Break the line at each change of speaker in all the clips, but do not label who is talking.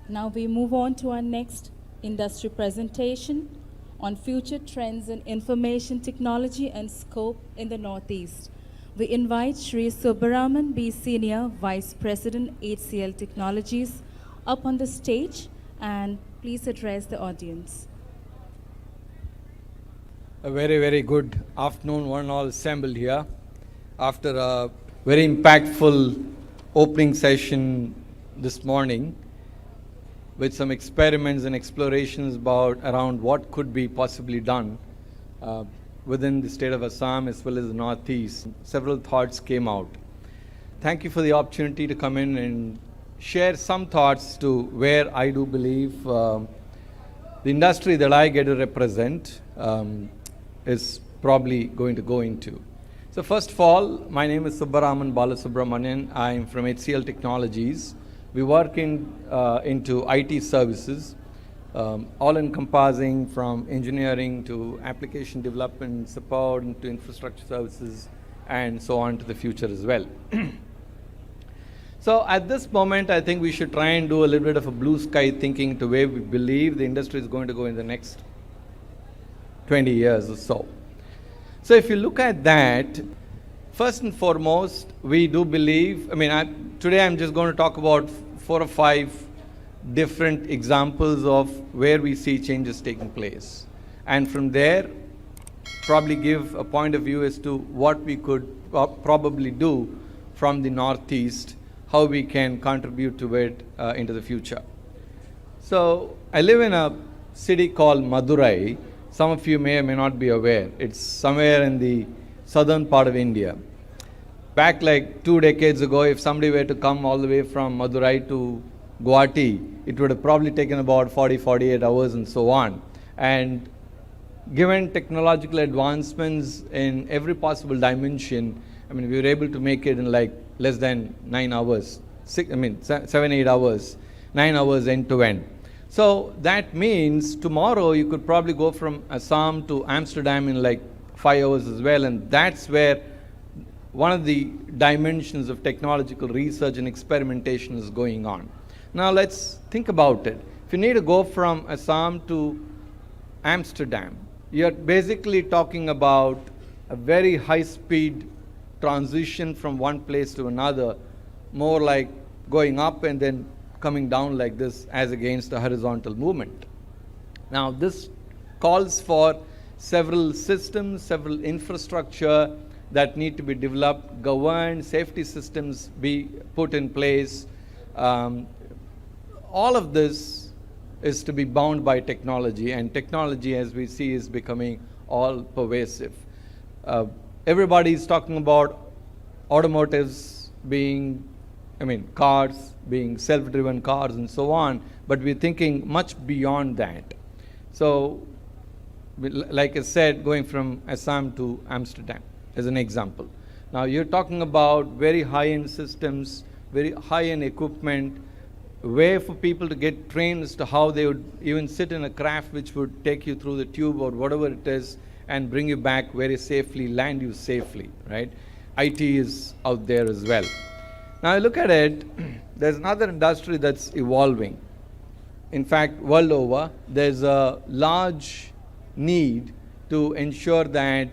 Now we move on to our next industry presentation on future trends in information technology and scope in the Northeast. We invite Shri Subbaraman B, Senior Vice President, HCL Technologies, up on the stage and please address the audience.
A very, very good afternoon, one all assembled here. After a very impactful opening session this morning, with some experiments and explorations around what could be possibly done within the state of Assam as well as the Northeast. Several thoughts came out. Thank you for the opportunity to come in and share some thoughts to where I do believe the industry that I get to represent is probably going to go into. So first of all, my name is Subbaraman B. I am from HCL Technologies. We work into IT services, all encompassing from engineering to application development, support, and to infrastructure services, and so on to the future as well. So at this moment, I think we should try and do a little bit of a blue sky thinking to where we believe the industry is going to go in the next 20 years or so. So if you look at that, first and foremost, we do believe, today I'm just going to talk about 4 or 5 different examples of where we see changes taking place. And from there, probably give a point of view as to what we could probably do from the Northeast, how we can contribute to it into the future. So I live in a city called Madurai. Some of you may or may not be aware. It's somewhere in the southern part of India. Back like 2 decades ago, if somebody were to come all the way from Madurai to Guwahati, it would have probably taken about 48 hours and so on. And given technological advancements in every possible dimension, we were able to make it in like less than 9 hours, 7, 8 hours, 9 hours end to end. So that means tomorrow you could probably go from Assam to Amsterdam in like 5 hours as well, and that's where one of the dimensions of technological research and experimentation is going on. Now let's think about it. If you need to go from Assam to Amsterdam, you're basically talking about a very high-speed transition from one place to another, more like going up and then coming down like this as against a horizontal movement. Now this calls for several systems, several infrastructure that need to be developed, governed, safety systems be put in place. All of this is to be bound by technology, and technology, as we see, is becoming all pervasive. Everybody is talking about automotives being, cars being self-driven cars and so on, but we're thinking much beyond that. So, like I said, going from Assam to Amsterdam as an example. Now you're talking about very high-end systems, very high-end equipment, way for people to get trained as to how they would even sit in a craft which would take you through the tube or whatever it is and bring you back very safely, land you safely, right? IT is out there as well. Now I look at it, there's another industry that's evolving. In fact, world over, there's a large need to ensure that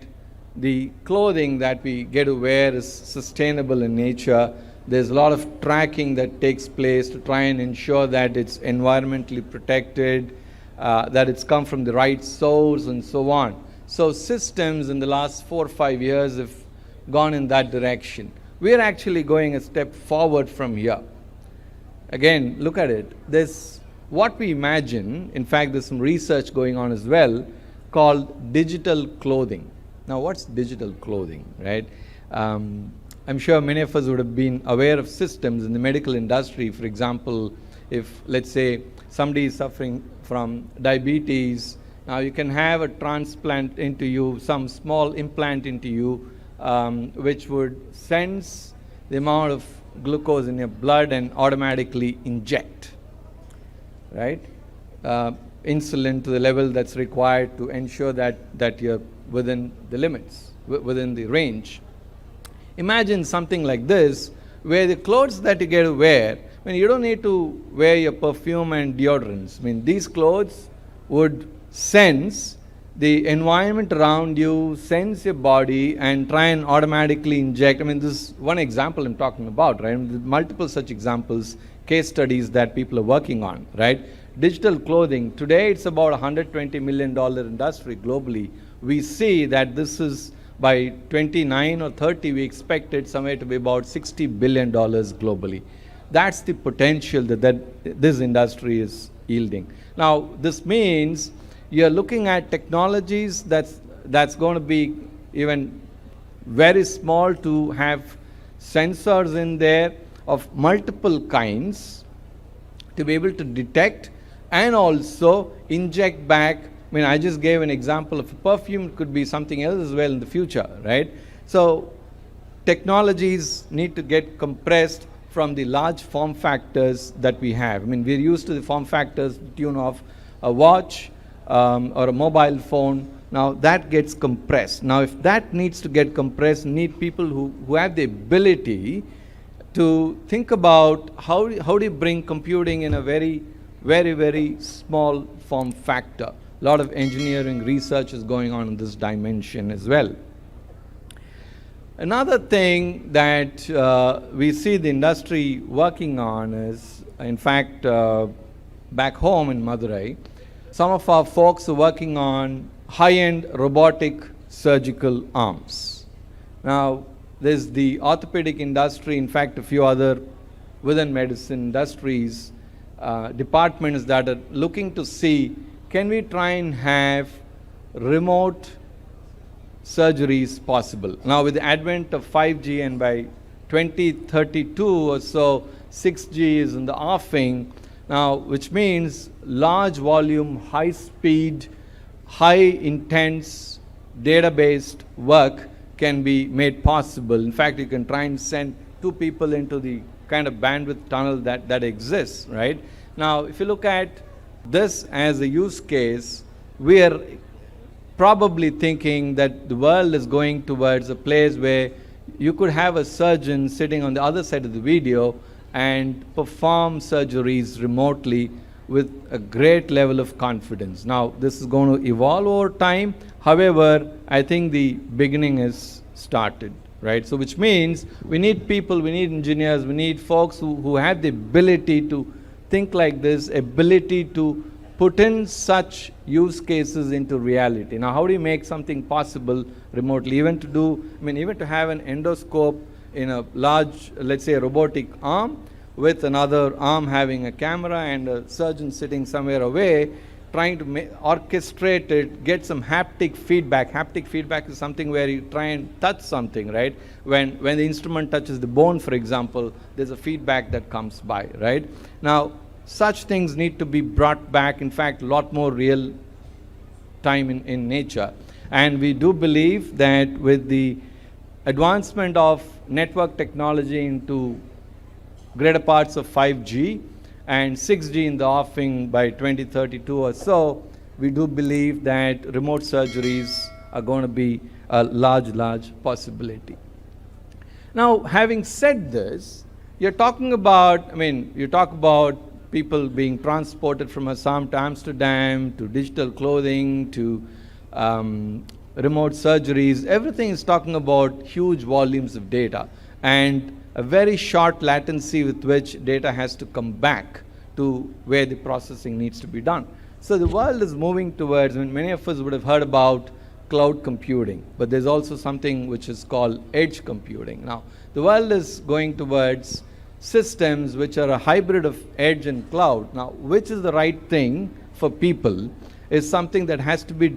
the clothing that we get to wear is sustainable in nature. There's a lot of tracking that takes place to try and ensure that it's environmentally protected, that it's come from the right source and so on. So systems in the last 4 or 5 years have gone in that direction. We're actually going a step forward from here. Again, look at it. There's what we imagine, in fact there's some research going on as well, called digital clothing. Now what's digital clothing, right? I'm sure many of us would have been aware of systems in the medical industry. For example, if let's say somebody is suffering from diabetes, now you can have a transplant into you, some small implant into you, which would sense the amount of glucose in your blood and automatically inject, right? Insulin to the level that's required to ensure that you're within the limits, within the range. Imagine something like this, where the clothes that you get to wear I mean, you don't need to wear your perfume and deodorants. I mean, these clothes would sense the environment around you, sense your body, and try and automatically inject. I mean, this is one example I'm talking about, right? I mean, multiple such examples, case studies that people are working on, right? Digital clothing, today it's about $120 million industry globally. We see that this is by 29 or 30, we expect it somewhere to be about $60 billion globally. That's the potential that this industry is yielding. Now, this means you're looking at technologies that's going to be even very small, to have sensors in there of multiple kinds to be able to detect and also inject back. I mean, I just gave an example of a perfume. It could be something else as well in the future, right? So technologies need to get compressed from the large form factors that we have. I mean, we're used to the form factors, the tune of a watch or a mobile phone. Now that gets compressed. Now if that needs to get compressed, need people who have the ability to think about how do you bring computing in a very, very, very small form factor. A lot of engineering research is going on in this dimension as well. Another thing that we see the industry working on is, in fact, back home in Madurai, some of our folks are working on high-end robotic surgical arms. Now, there's the orthopedic industry, in fact, a few other within medicine industries, departments that are looking to see, can we try and have remote surgeries possible? Now, with the advent of 5G, and by 2032 or so, 6G is in the offing now, which means large volume, high speed, high intense data-based work can be made possible. In fact, you can try and send two people into the kind of bandwidth tunnel that exists, right? Now, if you look at this as a use case, we are probably thinking that the world is going towards a place where you could have a surgeon sitting on the other side of the video and perform surgeries remotely with a great level of confidence. Now, this is going to evolve over time. However, I think the beginning is started, right? So which means we need people, we need engineers, we need folks who have the ability to think like this, ability to put in such use cases into reality. Now, how do you make something possible remotely? Even to do, I mean, even to have an endoscope in a large, let's say, a robotic arm, with another arm having a camera and a surgeon sitting somewhere away, trying to orchestrate it, get some haptic feedback. Haptic feedback is something where you try and touch something, right? When the instrument touches the bone, for example, there's a feedback that comes by, right? Now, such things need to be brought back, in fact, a lot more real time in nature. And we do believe that with the advancement of network technology into greater parts of 5G and 6G in the offing by 2032 or so, we do believe that remote surgeries are going to be a large possibility. Now, having said this, you're talking about, I mean, you talk about people being transported from Assam to Amsterdam, to digital clothing, to remote surgeries. Everything is talking about huge volumes of data and a very short latency with which data has to come back to where the processing needs to be done. So the world is moving towards, I mean, many of us would have heard about cloud computing, but there's also something which is called edge computing. Now, the world is going towards systems which are a hybrid of edge and cloud. Now, which is the right thing for people is something that has to be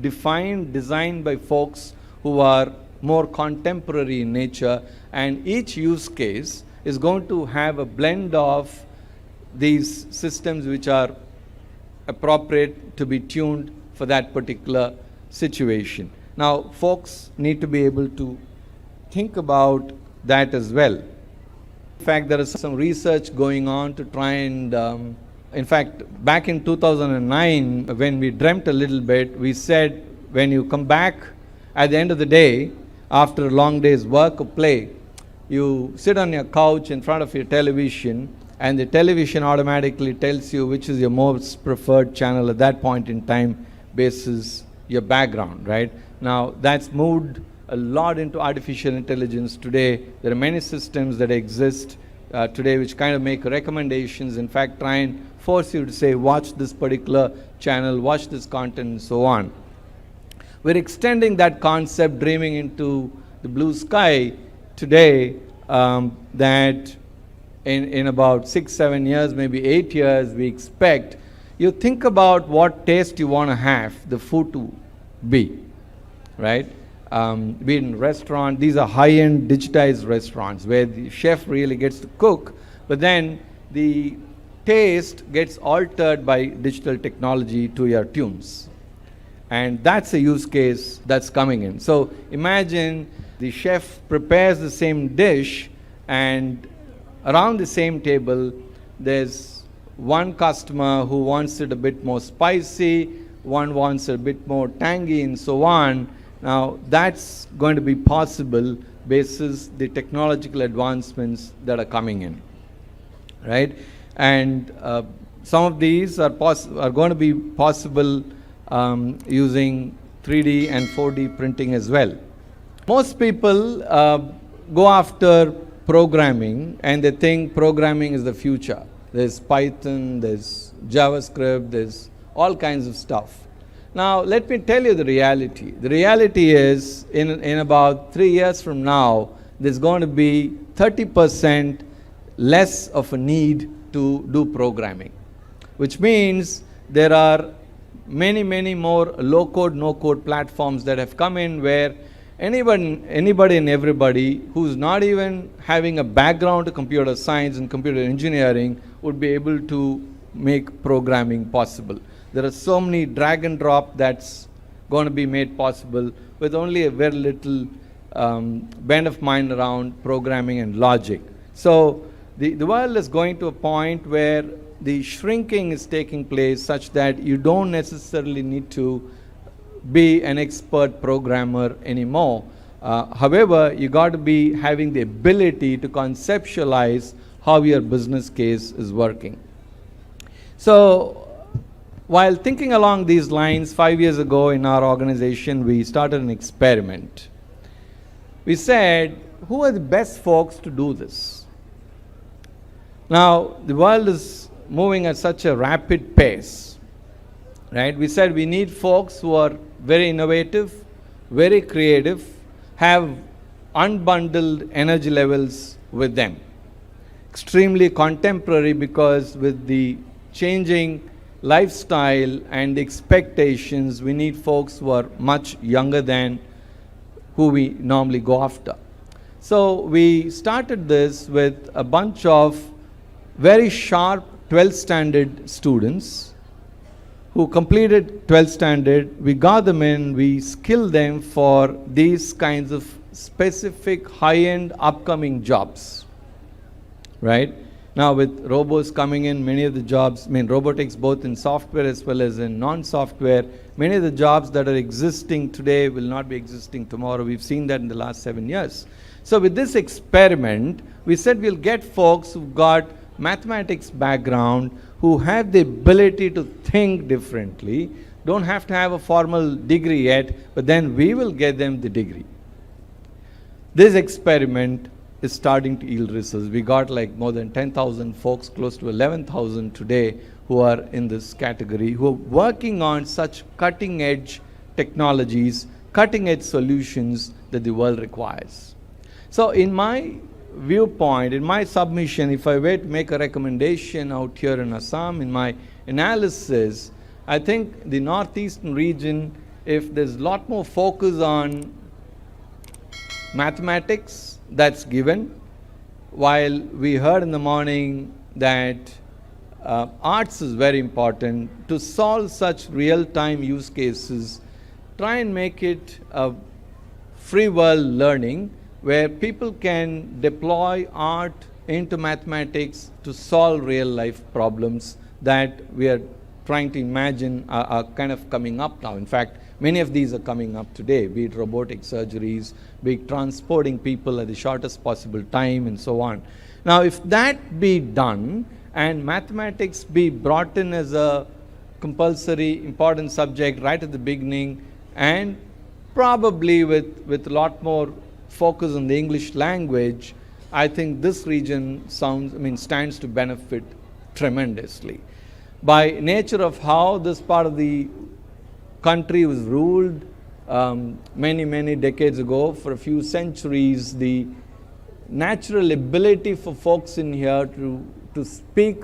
defined, designed by folks who are more contemporary in nature, and each use case is going to have a blend of these systems which are appropriate to be tuned for that particular situation. Now, folks need to be able to think about that as well. In fact, there is some research going on to try and, in fact, back in 2009, when we dreamt a little bit, we said, when you come back at the end of the day, after a long day's work or play, you sit on your couch in front of your television and the television automatically tells you which is your most preferred channel at that point in time basis your background, right? Now, that's moved a lot into artificial intelligence today. There are many systems that exist today which kind of make recommendations, in fact, try and force you to say, watch this particular channel, watch this content, and so on. We're extending that concept, dreaming into the blue sky today, that in about 6-7 years, maybe 8 years, we expect you think about what taste you want to have the food to be, right? Be it in restaurant, these are high-end digitized restaurants where the chef really gets to cook, but then the taste gets altered by digital technology to your tunes. And that's a use case that's coming in. So imagine the chef prepares the same dish, and around the same table, there's one customer who wants it a bit more spicy, one wants it a bit more tangy, and so on. Now, that's going to be possible basis the technological advancements that are coming in, right? And some of these are going to be possible using 3D and 4D printing as well. Most people go after programming, and they think programming is the future. There's Python, there's JavaScript, there's all kinds of stuff. Now, let me tell you the reality. The reality is, in about 3 years from now, there's going to be 30% less of a need to do programming, which means there are many, many more low-code, no-code platforms that have come in where anybody and everybody who's not even having a background to computer science and computer engineering would be able to make programming possible. There are so many drag and drop that's going to be made possible with only a very little bend of mind around programming and logic. So the world is going to a point where the shrinking is taking place such that you don't necessarily need to be an expert programmer anymore. However, you got to be having the ability to conceptualize how your business case is working. So, while thinking along these lines, 5 years ago in our organization, we started an experiment. We said, who are the best folks to do this? Now, the world is moving at such a rapid pace, right? We said we need folks who are very innovative, very creative, have unbundled energy levels with them. Extremely contemporary, because with the changing lifestyle and expectations, we need folks who are much younger than who we normally go after. So we started this with a bunch of very sharp 12th standard students who completed 12th standard. We got them in, we skilled them for these kinds of specific high-end upcoming jobs, right? Now, with robots coming in, many of the jobs, robotics both in software as well as in non-software, many of the jobs that are existing today will not be existing tomorrow. We've seen that in the last 7 years. So with this experiment, we said we'll get folks who've got mathematics background, who have the ability to think differently, don't have to have a formal degree yet, but then we will get them the degree. This experiment is starting to yield results. We got like more than 10,000 folks, close to 11,000 today, who are in this category, who are working on such cutting-edge technologies, cutting-edge solutions that the world requires. So in my viewpoint, in my submission, if I were to make a recommendation out here in Assam, in my analysis, I think the northeastern region, if there's a lot more focus on mathematics, that's given. While we heard in the morning that arts is very important to solve such real-time use cases, try and make it a free world learning where people can deploy art into mathematics to solve real-life problems that we are trying to imagine are kind of coming up now. In fact, many of these are coming up today, be it robotic surgeries, be it transporting people at the shortest possible time, and so on. Now, if that be done and mathematics be brought in as a compulsory, important subject right at the beginning, and probably with a lot more focus on the English language, I think this region stands to benefit tremendously. By nature of how this part of the country was ruled many decades ago, for a few centuries, the natural ability for folks in here to speak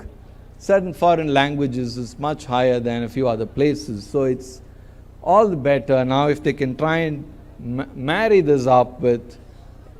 certain foreign languages is much higher than a few other places. So it's all the better now if they can try and marry this up with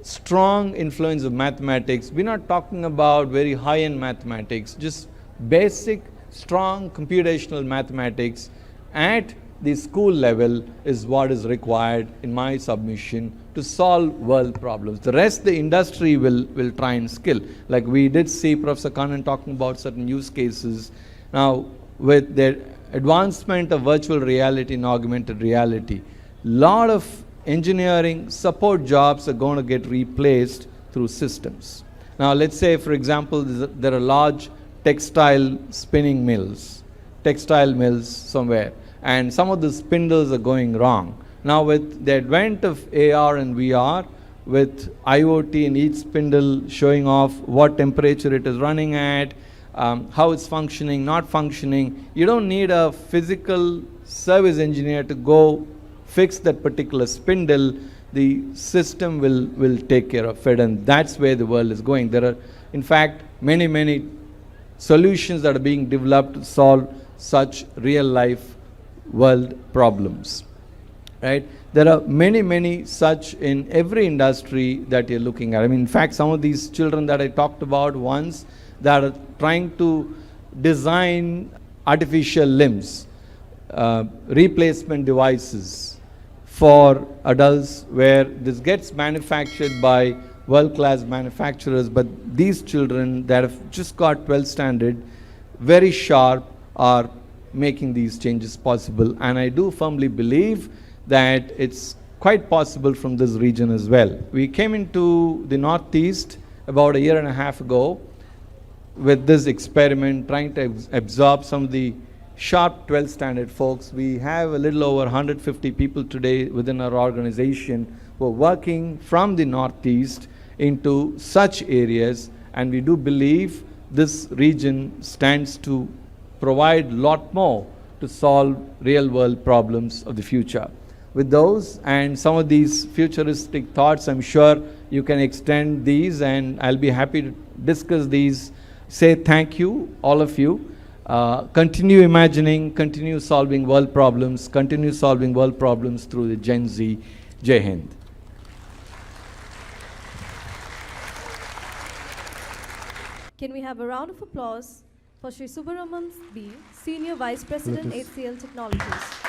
strong influence of mathematics. We're not talking about very high-end mathematics, just basic, strong computational mathematics at the school level is what is required, in my submission, to solve world problems. The rest the industry will try and skill. Like we did see Professor Kannan talking about certain use cases. Now, with the advancement of virtual reality and augmented reality, lot of engineering support jobs are going to get replaced through systems. Now, let's say, for example, there are large textile spinning mills, textile mills somewhere, and some of the spindles are going wrong. Now, with the advent of AR and VR, with IoT in each spindle showing off what temperature it is running at, how it's functioning, not functioning, you don't need a physical service engineer to go fix that particular spindle. The system will take care of it, and that's where the world is going. There are, in fact, many solutions that are being developed to solve such real-life world problems. Right? There are many such in every industry that you're looking at. I mean, in fact, some of these children that I talked about once that are trying to design artificial limbs, replacement devices for adults, where this gets manufactured by world-class manufacturers, but these children that have just got 12th standard, very sharp, are making these changes possible. And I do firmly believe that it's quite possible from this region as well. We came into the Northeast about a year and a half ago with this experiment, trying to absorb some of the sharp 12th standard folks. We have a little over 150 people today within our organization who are working from the Northeast into such areas, and we do believe this region stands to provide a lot more to solve real world problems of the future. With those and some of these futuristic thoughts, I'm sure you can extend these, and I'll be happy to discuss these. Say thank you, all of you. Continue imagining, continue solving world problems, continue solving world problems through the Gen Z. Jai Hind.
Can we have a round of applause for Shri Subbaraman B, Senior Vice President, HCL Technologies.